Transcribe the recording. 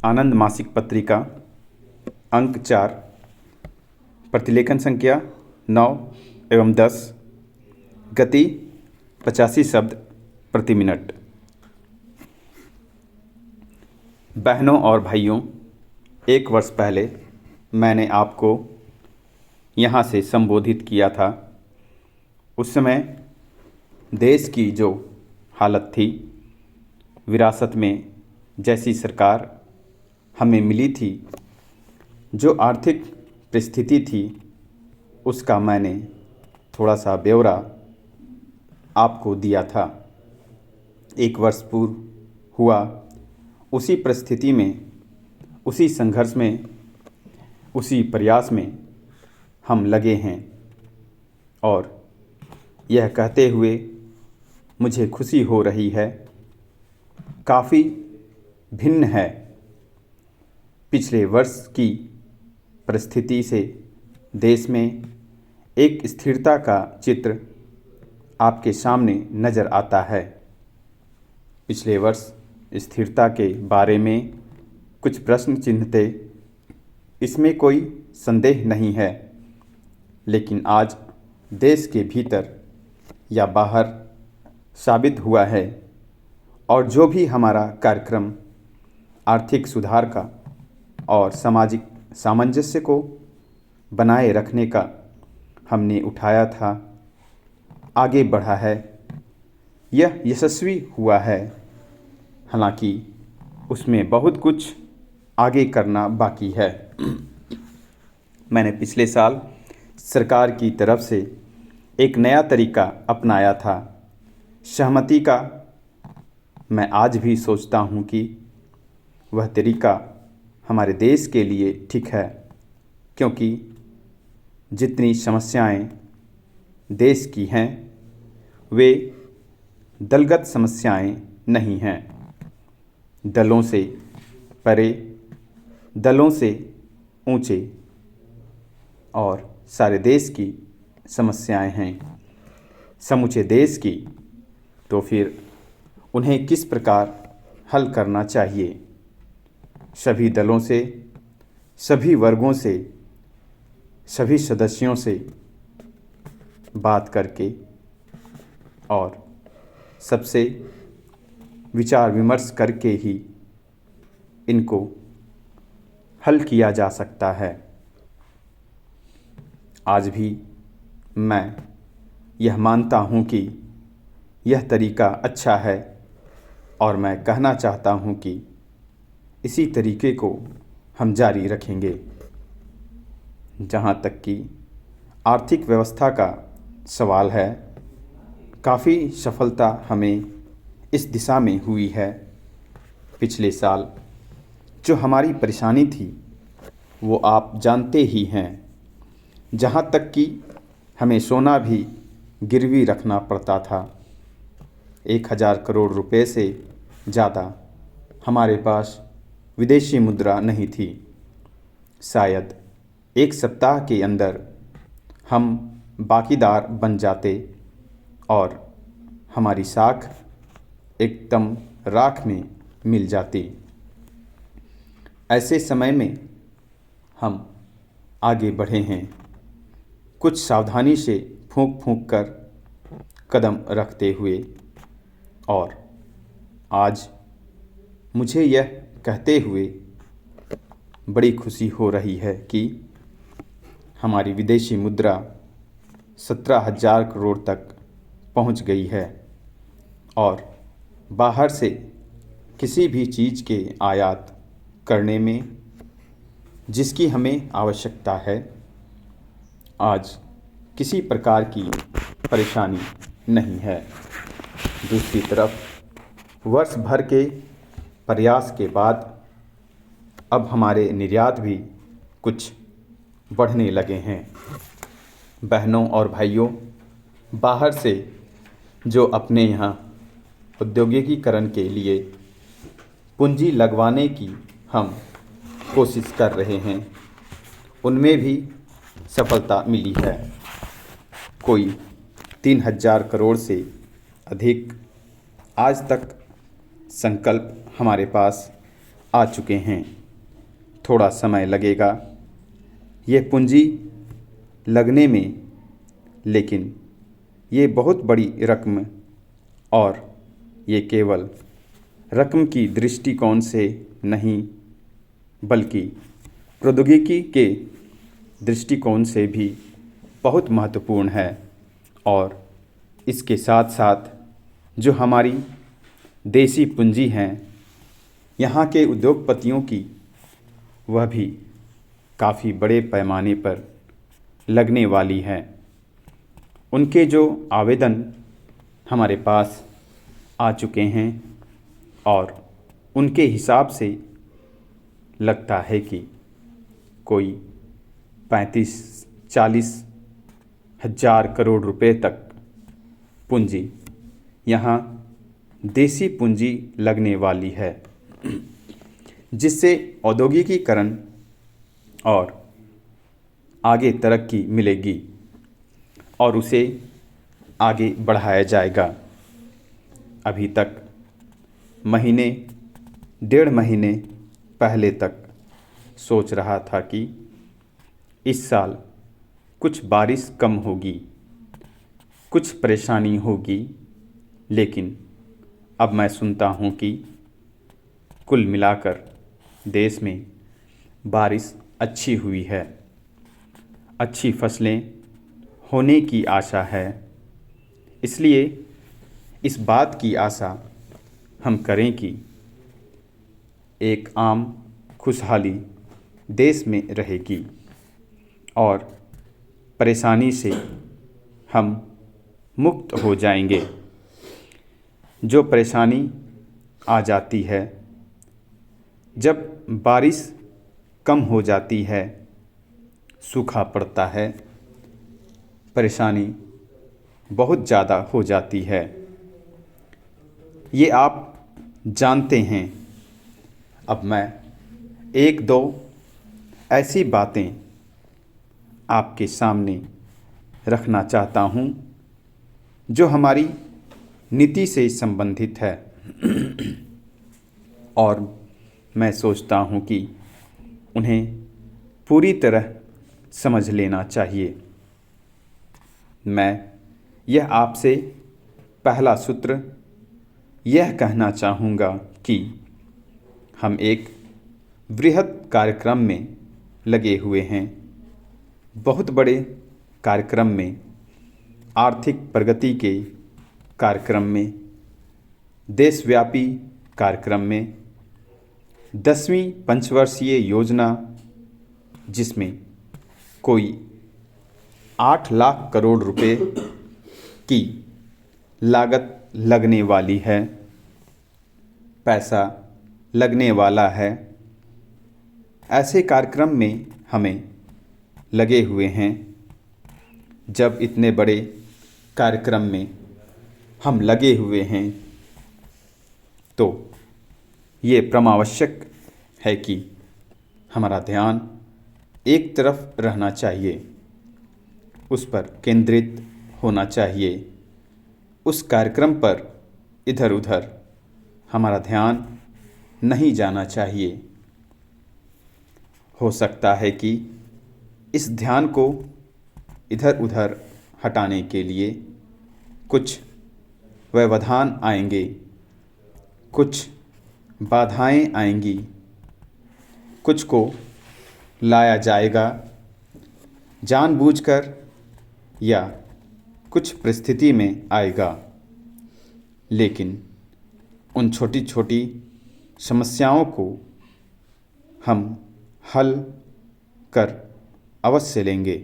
आनंद मासिक पत्रिका, अंक 4, प्रतिलेखन संख्या 9 एवं 10, गति 85 शब्द प्रति मिनट। बहनों और भाइयों, 1 वर्ष पहले मैंने आपको यहाँ से संबोधित किया था। उस समय देश की जो हालत थी, विरासत में जैसी सरकार हमें मिली थी, जो आर्थिक परिस्थिति थी, उसका मैंने थोड़ा सा ब्यौरा आपको दिया था। 1 वर्ष पूर्व हुआ, उसी परिस्थिति में, उसी संघर्ष में, उसी प्रयास में हम लगे हैं और यह कहते हुए मुझे खुशी हो रही है, काफ़ी भिन्न है पिछले वर्ष की परिस्थिति से। देश में एक स्थिरता का चित्र आपके सामने नज़र आता है। पिछले वर्ष स्थिरता के बारे में कुछ प्रश्न चिन्ह थे, इसमें कोई संदेह नहीं है। लेकिन आज देश के भीतर या बाहर साबित हुआ है, और जो भी हमारा कार्यक्रम आर्थिक सुधार का और सामाजिक सामंजस्य को बनाए रखने का हमने उठाया था, आगे बढ़ा है, यह यशस्वी हुआ है। हालांकि उसमें बहुत कुछ आगे करना बाकी है। मैंने पिछले साल सरकार की तरफ से एक नया तरीका अपनाया था सहमति का। मैं आज भी सोचता हूँ कि वह तरीका हमारे देश के लिए ठीक है, क्योंकि जितनी समस्याएं देश की हैं, वे दलगत समस्याएं नहीं हैं। दलों से परे, दलों से ऊंचे और सारे देश की समस्याएं हैं। समूचे देश की, तो फिर उन्हें किस प्रकार हल करना चाहिए? सभी दलों से, सभी वर्गों से, सभी सदस्यों से बात करके और सबसे विचार विमर्श करके ही इनको हल किया जा सकता है। आज भी मैं यह मानता हूँ कि यह तरीका अच्छा है, और मैं कहना चाहता हूँ कि इसी तरीके को हम जारी रखेंगे। जहाँ तक कि आर्थिक व्यवस्था का सवाल है, काफ़ी सफलता हमें इस दिशा में हुई है। पिछले साल जो हमारी परेशानी थी, वो आप जानते ही हैं। जहाँ तक कि हमें सोना भी गिरवी रखना पड़ता था। 1000 करोड़ रुपए से ज़्यादा हमारे पास विदेशी मुद्रा नहीं थी। शायद 1 सप्ताह के अंदर हम बाकीदार बन जाते और हमारी साख एकदम राख में मिल जाती। ऐसे समय में हम आगे बढ़े हैं, कुछ सावधानी से फूंक फूंक कर कदम रखते हुए। और आज मुझे यह कहते हुए बड़ी खुशी हो रही है कि हमारी विदेशी मुद्रा 17,000 करोड़ तक पहुंच गई है, और बाहर से किसी भी चीज़ के आयात करने में जिसकी हमें आवश्यकता है, आज किसी प्रकार की परेशानी नहीं है। दूसरी तरफ वर्ष भर के प्रयास के बाद अब हमारे निर्यात भी कुछ बढ़ने लगे हैं। बहनों और भाइयों, बाहर से जो अपने यहाँ औद्योगिकीकरण के लिए पूंजी लगवाने की हम कोशिश कर रहे हैं, उनमें भी सफलता मिली है। कोई 3000 करोड़ से अधिक आज तक संकल्प हमारे पास आ चुके हैं। थोड़ा समय लगेगा यह पूंजी लगने में, लेकिन ये बहुत बड़ी रकम, और ये केवल रकम की दृष्टिकोण से नहीं बल्कि प्रौद्योगिकी के दृष्टिकोण से भी बहुत महत्वपूर्ण है। और इसके साथ साथ जो हमारी देसी पूंजी हैं यहाँ के उद्योगपतियों की, वह भी काफ़ी बड़े पैमाने पर लगने वाली है। उनके जो आवेदन हमारे पास आ चुके हैं और उनके हिसाब से लगता है कि कोई 35-40 हज़ार करोड़ रुपए तक पूंजी यहाँ देसी पूंजी लगने वाली है, जिससे औद्योगिकीकरण और आगे तरक्की मिलेगी और उसे आगे बढ़ाया जाएगा। अभी तक महीने 1.5 महीने पहले तक सोच रहा था कि इस साल कुछ बारिश कम होगी, कुछ परेशानी होगी, लेकिन अब मैं सुनता हूँ कि कुल मिलाकर देश में बारिश अच्छी हुई है, अच्छी फसलें होने की आशा है। इसलिए इस बात की आशा हम करें कि एक आम खुशहाली देश में रहेगी और परेशानी से हम मुक्त हो जाएंगे। जो परेशानी आ जाती है जब बारिश कम हो जाती है, सूखा पड़ता है, परेशानी बहुत ज़्यादा हो जाती है, ये आप जानते हैं। अब मैं 1-2 ऐसी बातें आपके सामने रखना चाहता हूँ जो हमारी नीति से संबंधित है और मैं सोचता हूँ कि उन्हें पूरी तरह समझ लेना चाहिए। मैं यह आपसे पहला सूत्र यह कहना चाहूँगा कि हम एक बृहद कार्यक्रम में लगे हुए हैं, बहुत बड़े कार्यक्रम में, आर्थिक प्रगति के कार्यक्रम में, देशव्यापी कार्यक्रम में, 10वीं पंचवर्षीय योजना जिसमें कोई 8 लाख करोड़ रुपए की लागत लगने वाली है, पैसा लगने वाला है। ऐसे कार्यक्रम में हमें लगे हुए हैं। जब इतने बड़े कार्यक्रम में हम लगे हुए हैं तो ये परमावश्यक है कि हमारा ध्यान एक तरफ रहना चाहिए, उस पर केंद्रित होना चाहिए। उस कार्यक्रम पर इधर उधर हमारा ध्यान नहीं जाना चाहिए। हो सकता है कि इस ध्यान को इधर उधर हटाने के लिए कुछ व्यवधान आएंगे, कुछ बाधाएं आएंगी, कुछ को लाया जाएगा जानबूझकर या कुछ परिस्थिति में आएगा, लेकिन उन छोटी छोटी समस्याओं को हम हल कर अवश्य लेंगे।